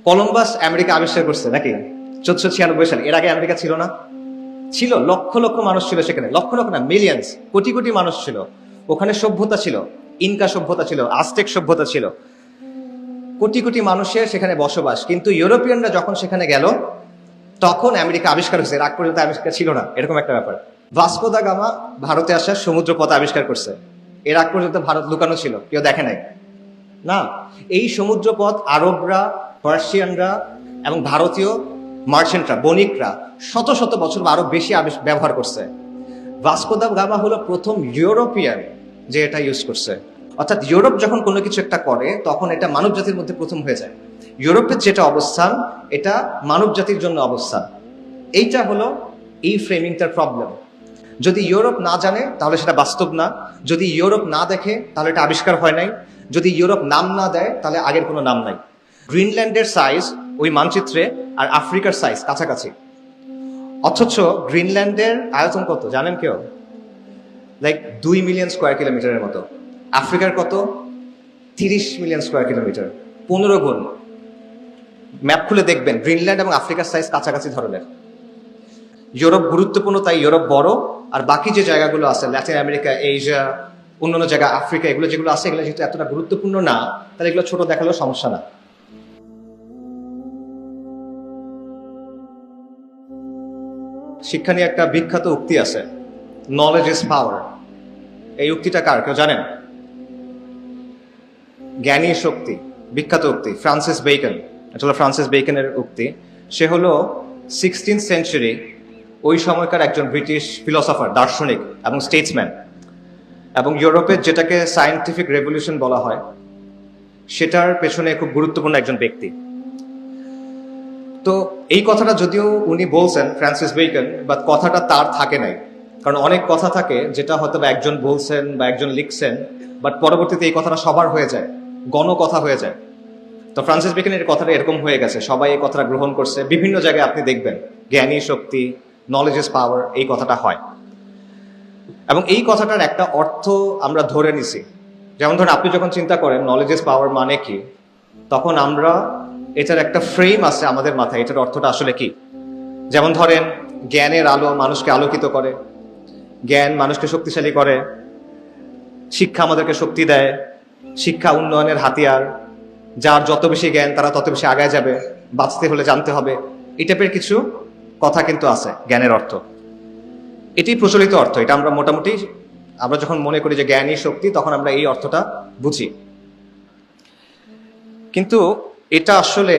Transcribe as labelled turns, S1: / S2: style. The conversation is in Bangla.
S1: কলম্বাস আমেরিকা আবিষ্কার করছে নাকি 1496 সালে? এর আগে আমেরিকা ছিল না? ছিল, লক্ষ লক্ষ মানুষ ছিল সেখানে, লক্ষ লক্ষ না, মিলিয়ন্স, কোটি কোটি মানুষ ছিল ওখানে। সভ্যতা ছিল, ইনকা সভ্যতা ছিল, আজটেক সভ্যতা ছিল, কোটি কোটি মানুষের সেখানে বসবাস। কিন্তু ইউরোপিয়ানরা যখন সেখানে গেল তখন আমেরিকা আবিষ্কার হয়েছে, এর আগ পর্যন্ত আবিষ্কার ছিল না, এরকম একটা ব্যাপার। ভাস্কো দা গামা ভারতে আসার সমুদ্র পথ আবিষ্কার করছে, এর আগ পর্যন্ত ভারত লুকানো ছিল, কেউ দেখে নাই। না, এই সমুদ্র পথ আরবরা, পার্সিয়ানরা এবং ভারতীয় মার্চেন্টরা, বণিকরা শত শত বছর বা আরো বেশি ব্যবহার করছে। ভাস্কো দা গামা হলো প্রথম ইউরোপিয়ান যে এটা ইউজ করছে। অর্থাৎ ইউরোপ যখন কোনো কিছু একটা করে তখন এটা মানব জাতির মধ্যে প্রথম হয়ে যায়। ইউরোপের যেটা অবস্থান এটা মানব জাতির জন্য অবস্থান। এইটা হলো এই ফ্রেমিংটার প্রবলেম। যদি ইউরোপ না জানে তাহলে সেটা বাস্তব না, যদি ইউরোপ না দেখে তাহলে এটা আবিষ্কার হয় নাই, যদি ইউরোপ নাম না দেয় তাহলে আগের কোনো নাম নাই। গ্রিনল্যান্ডের সাইজ ওই মানচিত্রে আর আফ্রিকার সাইজ কাছাকাছি, অথচ গ্রিনল্যান্ডের আয়তন কত জানেন কেউ? লাইক 2 মিলিয়ন স্কোয়ার কিলোমিটারের মতো। আফ্রিকার কত? 30 মিলিয়ন স্কোয়ার কিলোমিটার, 15 গুণ। ম্যাপ খুলে দেখবেন গ্রিনল্যান্ড এবং আফ্রিকার সাইজ কাছাকাছি ধরনের। ইউরোপ গুরুত্বপূর্ণ তাই ইউরোপ বড়, আর বাকি যে জায়গাগুলো আছে ল্যাটিন আমেরিকা, এশিয়া, অন্যান্য জায়গা, আফ্রিকা, এগুলো যেগুলো আছে এগুলো যেহেতু এতটা গুরুত্বপূর্ণ না, তাহলে এগুলো ছোট দেখালেও সমস্যা না। শিক্ষা নিয়ে একটা বিখ্যাত উক্তি আছে, নলেজ ইজ পাওয়ার। এই উক্তিটা কার, কেউ জানেন? জ্ঞানী শক্তি, বিখ্যাত উক্তি, ফ্রান্সিস বেকন। এটা হলো ফ্রান্সিস বেকনের উক্তি। সে হলো 16th সেঞ্চুরি ওই সময়কার একজন ব্রিটিশ ফিলসফার, দার্শনিক এবং স্টেটসম্যান, এবং ইউরোপের যেটাকে সায়েন্টিফিক রেভলিউশন বলা হয় সেটার পেছনে খুব গুরুত্বপূর্ণ একজন ব্যক্তি। তো এই কথাটা যদিও উনি বলছেন ফ্রান্সিস বেকন, বাট কথাটা তার থাকে নাই। কারণ অনেক কথা থাকে যেটা হয়তো বা একজন বলছেন বা একজন লিখছেন, বাট পরবর্তীতে এই কথাটা সবার হয়ে যায়, গণকথা হয়ে যায়। তো ফ্রান্সিস বেকনের কথাটা এরকম হয়ে গেছে, সবাই এই কথাটা গ্রহণ করছে। বিভিন্ন জায়গায় আপনি দেখবেন জ্ঞানী শক্তি, নলেজ ইজ পাওয়ার, এই কথাটা হয়। এবং এই কথাটার একটা অর্থ আমরা ধরে নিছি। যেমন ধরেন আপনি যখন চিন্তা করেন নলেজ ইজ পাওয়ার মানে কি, তখন আমরা এটার একটা ফ্রেম আছে আমাদের মাথায়, এটার অর্থটা আসলে কি। যেমন ধরেন জ্ঞানের আলো মানুষকে আলোকিত করে, জ্ঞান মানুষকে শক্তিশালী করে, শিক্ষা আমাদেরকে শক্তি দেয়, শিক্ষা উন্নয়নের হাতিয়ার, যার যত বেশি জ্ঞান তারা তত বেশি আগায় যাবে, বাঁচতে হলে জানতে হবে, এই টাইপের কিছু কথা কিন্তু আছে জ্ঞানের অর্থ। এটি প্রচলিত অর্থ, এটা আমরা মোটামুটি, আমরা যখন মনে করি যে জ্ঞানই শক্তি তখন আমরা এই অর্থটা বুঝি। কিন্তু এটা আসলে